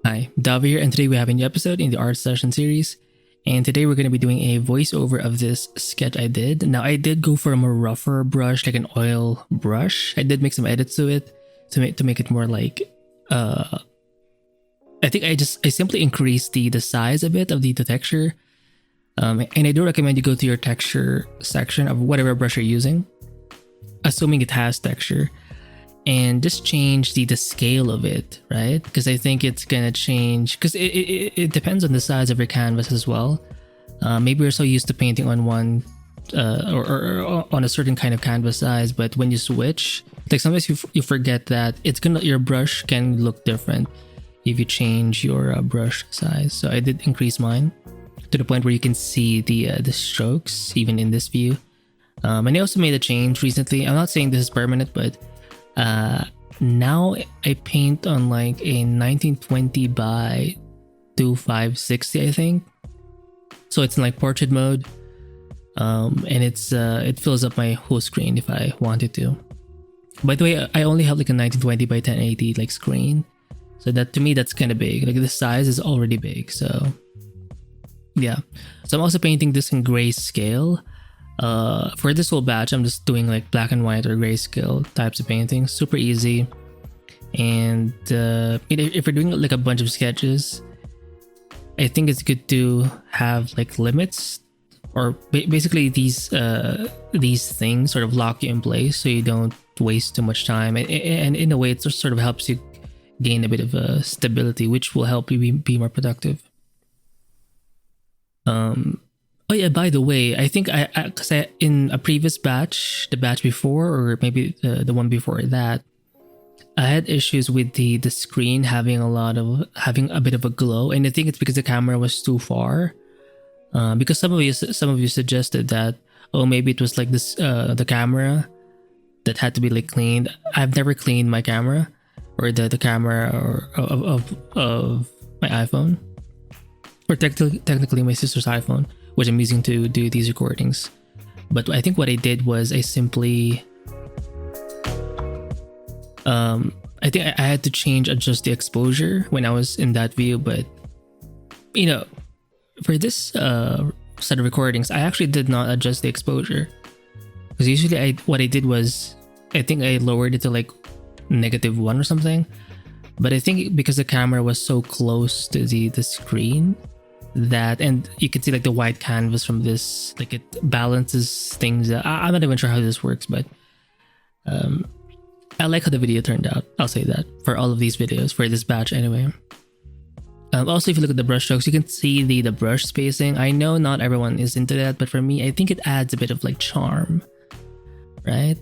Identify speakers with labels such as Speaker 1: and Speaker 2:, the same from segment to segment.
Speaker 1: Hi, Davi here, and today we have a new episode in the art session series. And today we're going to be doing a voiceover of this sketch I did. Now, I did go for a more rougher brush, like an oil brush. I did make some edits to it to make it more like, I think I simply increased the size a bit of the texture. And I do recommend you go to your texture section of whatever brush you're using, assuming it has texture, and just change the scale of it, right? Because I think it's gonna change, because it depends on the size of your canvas as well. Maybe you're so used to painting on one or on a certain kind of canvas size, but when you switch, like sometimes you forget that your brush can look different if you change your brush size. So I did increase mine to the point where you can see the strokes even in this view. And I also made a change recently. I'm not saying this is permanent, but now I paint on like a 1920 by 2560, I think. So it's in like portrait mode, and it fills up my whole screen if I wanted to. By the way, I only have like a 1920 by 1080 like screen, so that to me that's kind of big. Like the size is already big, so yeah. So I'm also painting this in grayscale. For this whole batch, I'm just doing like black and white or grayscale types of painting. Super easy. And if you're doing like a bunch of sketches, I think it's good to have like limits, or basically these things sort of lock you in place so you don't waste too much time. And in a way, it just sort of helps you gain a bit of stability, which will help you be more productive. Oh yeah, by the way, I think because in a previous batch, the batch before, or maybe the one before that, I had issues with the screen having a bit of a glow, and I think it's because the camera was too far. Because some of you suggested that, oh, maybe it was like this the camera that had to be like cleaned. I've never cleaned my camera, or the camera of my iPhone, or technically my sister's iPhone, which I'm using to do these recordings. But I think what I did was I simply I think I had to adjust the exposure when I was in that view. But you know, for this set of recordings, I actually did not adjust the exposure, because usually what I did was I think I lowered it to like -1 or something. But I think because the camera was so close to the screen, that, and you can see like the white canvas from this, like it balances things. I'm not even sure how this works, but I like how the video turned out. I'll say that for all of these videos, for this batch anyway. Also, if you look at the brush strokes, you can see the brush spacing. I know not everyone is into that, but for me, I think it adds a bit of like charm, right?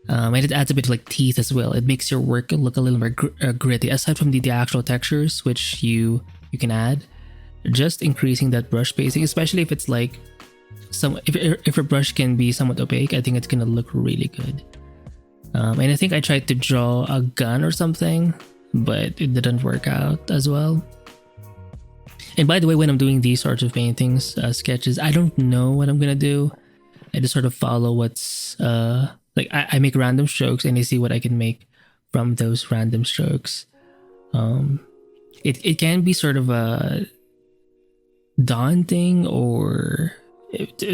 Speaker 1: And it adds a bit of like teeth as well. It makes your work look a little more gritty, aside from the actual textures, which you can add. Just increasing that brush spacing, especially if it's like if a brush can be somewhat opaque, I think it's gonna look really good. And I think I tried to draw a gun or something, but it didn't work out as well. And by the way, when I'm doing these sorts of paintings, sketches, I don't know what I'm gonna do. I just sort of follow what's like I make random strokes and I see what I can make from those random strokes. It can be sort of a daunting, or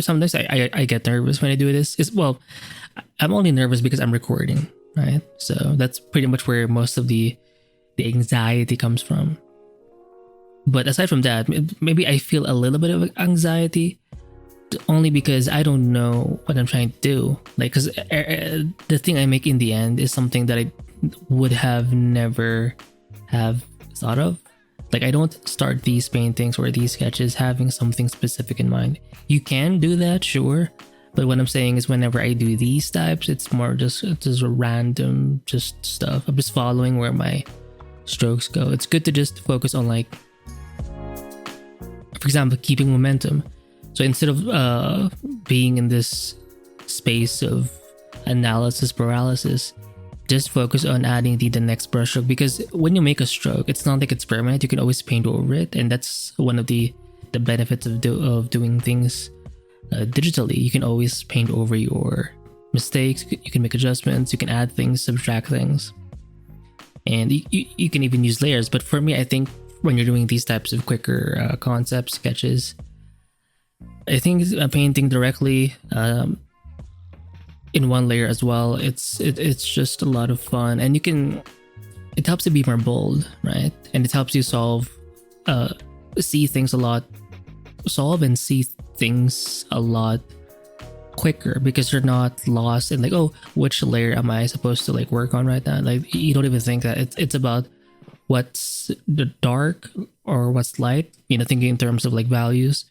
Speaker 1: sometimes I get nervous when I do this. I'm only nervous because I'm recording, right? So that's pretty much where most of the anxiety comes from. But aside from that, maybe I feel a little bit of anxiety only because I don't know what I'm trying to do. Like, because the thing I make in the end is something that I would have never have thought of. Like, I don't start these paintings or these sketches having something specific in mind. You can do that, sure. But what I'm saying is whenever I do these types, it's more just random, just stuff. I'm just following where my strokes go. It's good to just focus on, like, for example, keeping momentum. So instead of being in this space of analysis paralysis, just focus on adding the next brush stroke, because when you make a stroke, it's not like it's permanent. You can always paint over it, and that's one of the benefits of doing things digitally. You can always paint over your mistakes. You can make adjustments. You can add things, subtract things, and you can even use layers. But for me, I think when you're doing these types of quicker concept sketches. I think painting directly in one layer as well, it's just a lot of fun, and it helps you be more bold, right? And it helps you see things a lot quicker, because you're not lost in like, oh, which layer am I supposed to like work on right now? Like, you don't even think that it's about what's the dark or what's light, thinking in terms of like values.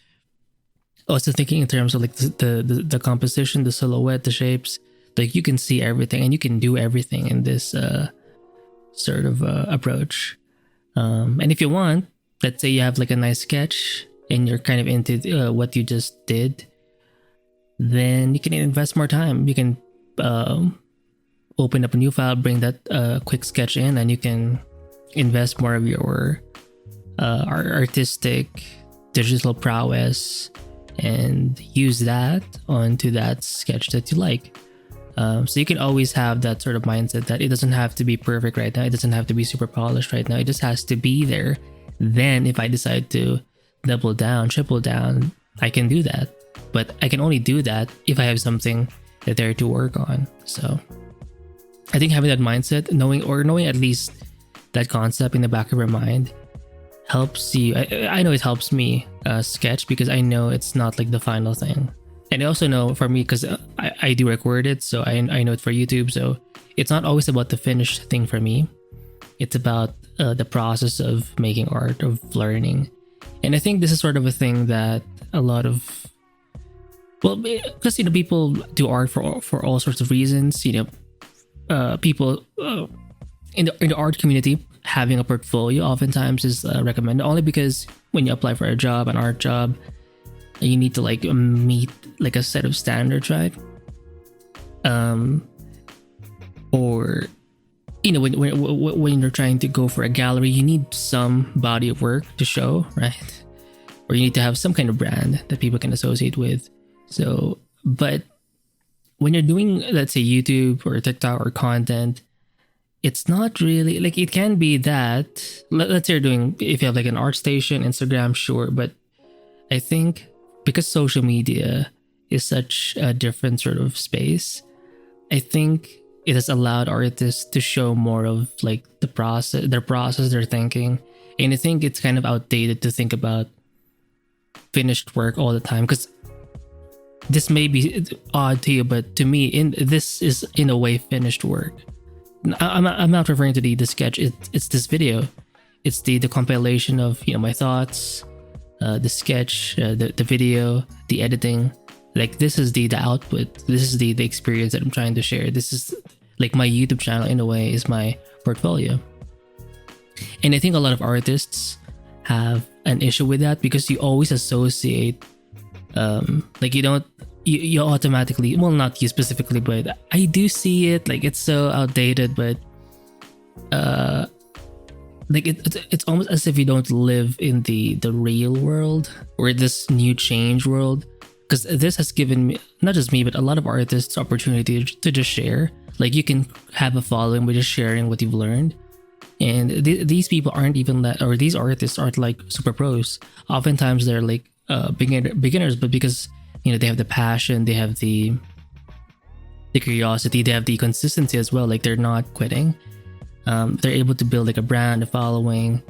Speaker 1: Also thinking in terms of like the composition, the silhouette, the shapes. Like, you can see everything and you can do everything in this sort of approach. And if you want, let's say you have like a nice sketch and you're kind of into what you just did, then you can invest more time. You can open up a new file, bring that quick sketch in, and you can invest more of your artistic digital prowess and use that onto that sketch that you like. So you can always have that sort of mindset that it doesn't have to be perfect right now. It doesn't have to be super polished right now. It just has to be there. Then if I decide to double down, triple down, I can do that. But I can only do that if I have something there to work on. So I think having that mindset, knowing at least that concept in the back of your mind, helps you. I know it helps me sketch, because I know it's not like the final thing. And I also know for me, because I do record it, so I know it for YouTube. So it's not always about the finished thing for me. It's about the process of making art, of learning. And I think this is sort of a thing that a lot of, well, because people do art for all sorts of reasons. People in the art community, having a portfolio oftentimes is recommended, only because when you apply for an art job, you need to like meet like a set of standards, right? Or when you're trying to go for a gallery, you need some body of work to show, right? Or you need to have some kind of brand that people can associate with. So, but when you're doing, let's say, YouTube or TikTok or content, it's not really like, it can be that, let's say you're doing, if you have like an art station, Instagram, sure. But I think because social media is such a different sort of space, I think it has allowed artists to show more of like their process, their thinking. And I think it's kind of outdated to think about finished work all the time, because this may be odd to you, but to me, this is in a way finished work. I'm not referring to the sketch. It's this video. It's the compilation of my thoughts, the sketch, the video, the editing. Like, this is the output. This is the experience that I'm trying to share. This is like my YouTube channel, in a way, is my portfolio. And I think a lot of artists have an issue with that, because you always associate like you automatically, well, not you specifically, but I do see it, like it's so outdated, but like it's almost as if you don't live in the real world, or this new change world. Because this has given me, not just me, but a lot of artists, opportunity to just share. Like, you can have a following by just sharing what you've learned. And these people aren't even that, or these artists aren't like super pros. Oftentimes they're like beginners, but because they have the passion, they have the curiosity, they have the consistency as well. Like, they're not quitting. They're able to build like a brand, a following,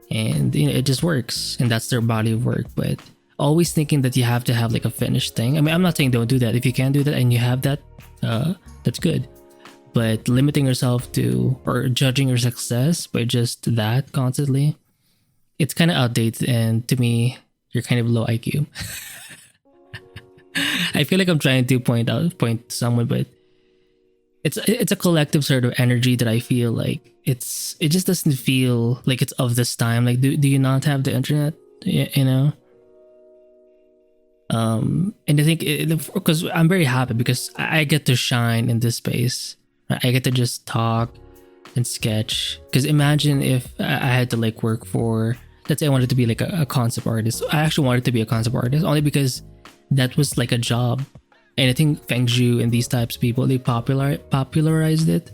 Speaker 1: and it just works. And that's their body of work. But always thinking that you have to have like a finished thing. I mean, I'm not saying don't do that. If you can do that and you have that, that's good. But limiting yourself to, or judging your success by just that constantly, it's kind of outdated. And to me, you're kind of low IQ. I feel like I'm trying to point to someone, but it's a collective sort of energy that I feel like it just doesn't feel like it's of this time. Like, do you not have the internet? And I think because I'm very happy because I get to shine in this space. I get to just talk and sketch. Because imagine if I had to like work for, let's say I wanted to be like a concept artist. I actually wanted to be a concept artist only because that was like a job. And I think Feng Zhu and these types of people, they popularized it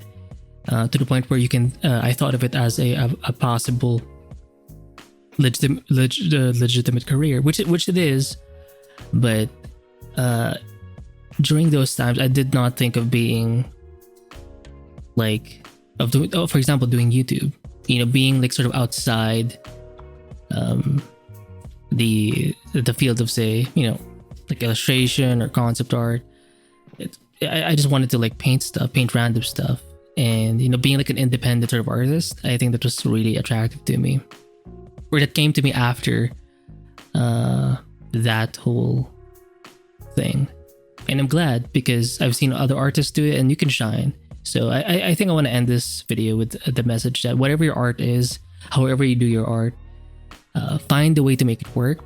Speaker 1: to the point where you can, I thought of it as a possible legitimate career, which it is. But during those times, I did not think of being like for example, doing YouTube. Being like sort of outside the field of, say, like illustration or concept art. I just wanted to like paint random stuff, and being like an independent sort of artist. I think that was really attractive to me, or that came to me after that whole thing. And I'm glad, because I've seen other artists do it and you can shine. So I think I want to end this video with the message that whatever your art is, however you do your art, find a way to make it work,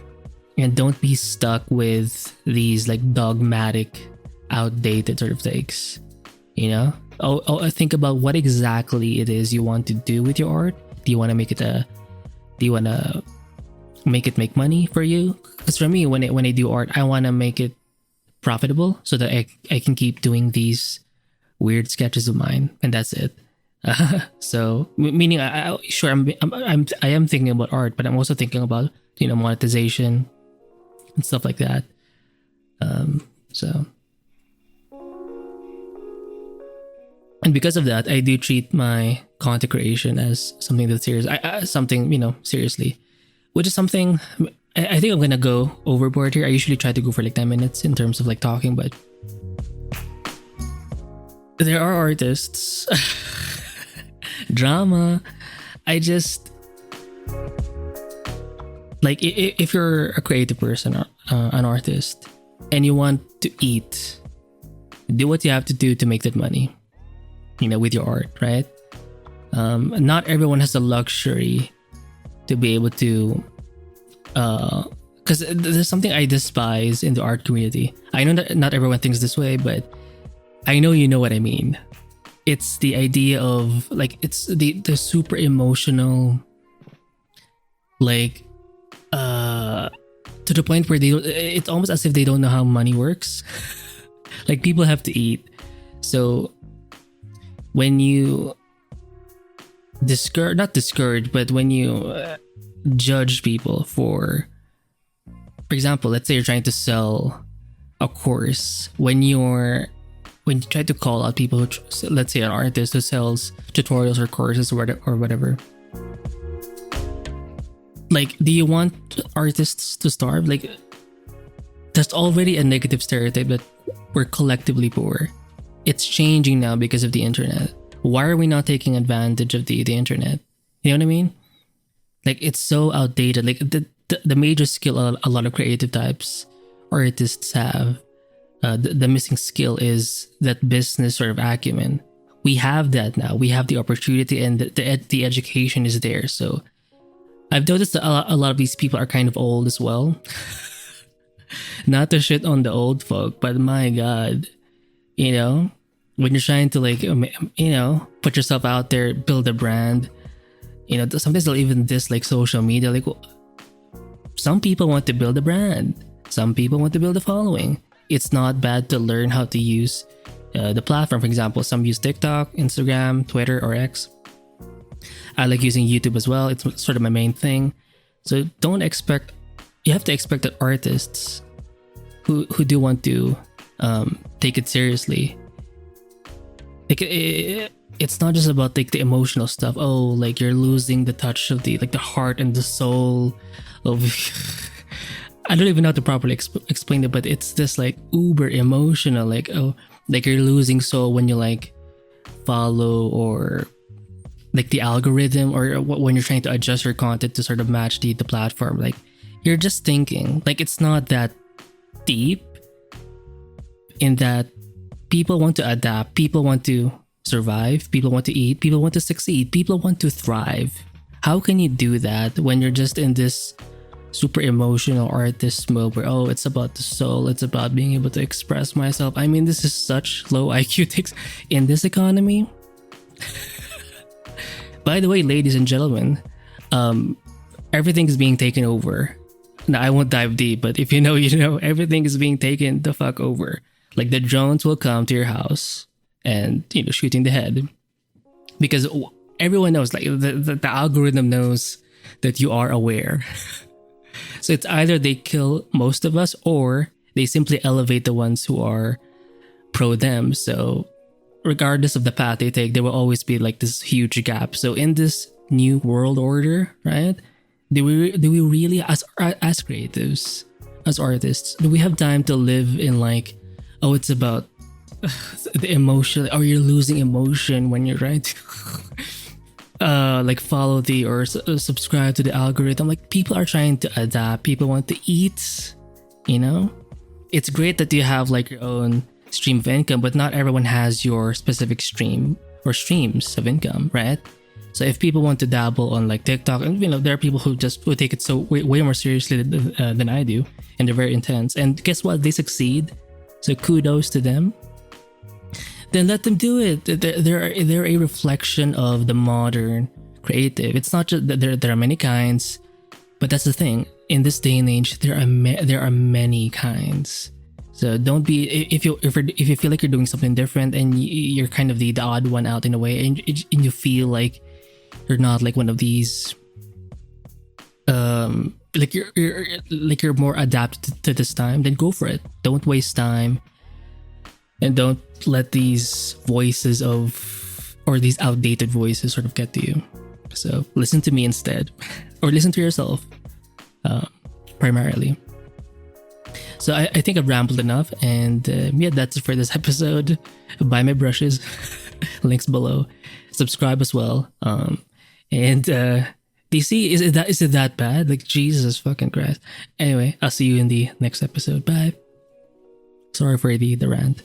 Speaker 1: and don't be stuck with these like dogmatic, outdated sort of things. Think about what exactly it is you want to do with your art. Do you want to make it make money for you? Because for me, when I do art, I want to make it profitable so that I can keep doing these weird sketches of mine, and that's it. So meaning, I am thinking about art, but I'm also thinking about monetization and stuff like that. So, and because of that, I do treat my content creation as something that's serious. Seriously, which is something I think I'm gonna go overboard here. I usually try to go for like 10 minutes in terms of like talking, but there are artists drama. I just like, if you're a creative person or an artist and you want to eat, do what you have to do to make that money, with your art, right? Not everyone has the luxury to be able to, because there's something I despise in the art community. I know that not everyone thinks this way, but I know you know what I mean. It's the idea of like, it's the super emotional, like, to the point where it's almost as if they don't know how money works. Like, people have to eat. So when you not discourage, but when you judge people for example, let's say you're trying to sell a course, when you try to call out people who, let's say an artist who sells tutorials or courses or whatever, like, do you want artists to starve? Like, there's already a negative stereotype that we're collectively poor. It's changing now because of the internet. Why are we not taking advantage of the internet? You know what I mean? Like, it's so outdated. Like, the major skill a lot of creative types artists have, the missing skill is that business sort of acumen. We have that now. We have the opportunity, and the education is there. So I've noticed that a lot of these people are kind of old as well. Not to shit on the old folk, but my God, when you're trying to like, put yourself out there, build a brand, sometimes they'll even dislike social media. Like, some people want to build a brand. Some people want to build a following. It's not bad to learn how to use the platform. For example, some use TikTok, Instagram, Twitter, or X. I like using YouTube as well. It's sort of my main thing. So you have to expect that artists who do want to take it seriously, like, it's not just about like the emotional stuff. Oh, like, you're losing the touch of the heart and the soul of I don't even know how to properly explain it, but it's this like uber emotional, like, oh, like you're losing soul when you like follow or like the algorithm, or when you're trying to adjust your content to sort of match the platform. Like, you're just thinking, like, it's not that deep, in that people want to adapt, people want to survive, people want to eat, people want to succeed, people want to thrive. How can you do that when you're just in this super emotional artist mode where, oh, it's about the soul, it's about being able to express myself? I mean, this is such low IQ things in this economy. By the way, ladies and gentlemen, everything is being taken over. Now, I won't dive deep, but if you know, everything is being taken the fuck over. Like, the drones will come to your house and, shooting the head. Because everyone knows, like, the algorithm knows that you are aware. So it's either they kill most of us or they simply elevate the ones who are pro them. So regardless of the path they take, there will always be like this huge gap. So in this new world order, right? Do we really, as creatives, as artists, do we have time to live in like, oh, it's about the emotion, or you're losing emotion when you're right? Like follow the or subscribe to the algorithm. Like people are trying to adapt. People want to eat. You know, it's great that you have like your own stream of income, but not everyone has your specific stream or streams of income, right? So if people want to dabble on like TikTok, and you know, there are people who take it so way more seriously than I do, and they're very intense. And guess what? They succeed. So kudos to them. Then let them do it. They're a reflection of the modern creative. It's not just that there are many kinds, but that's the thing. In this day and age, there are many kinds. So don't be, if you feel like you're doing something different and you're kind of the odd one out in a way, and you feel like you're not like one of these, like you're more adapted to this time, then go for it. Don't waste time. And don't let these voices or these outdated voices sort of get to you. So listen to me instead, or listen to yourself, primarily. So I think I've rambled enough, and yeah, that's it for this episode. Buy my brushes, links below. Subscribe as well. And DC, is it that bad? Like Jesus fucking Christ. Anyway, I'll see you in the next episode. Bye. Sorry for the rant.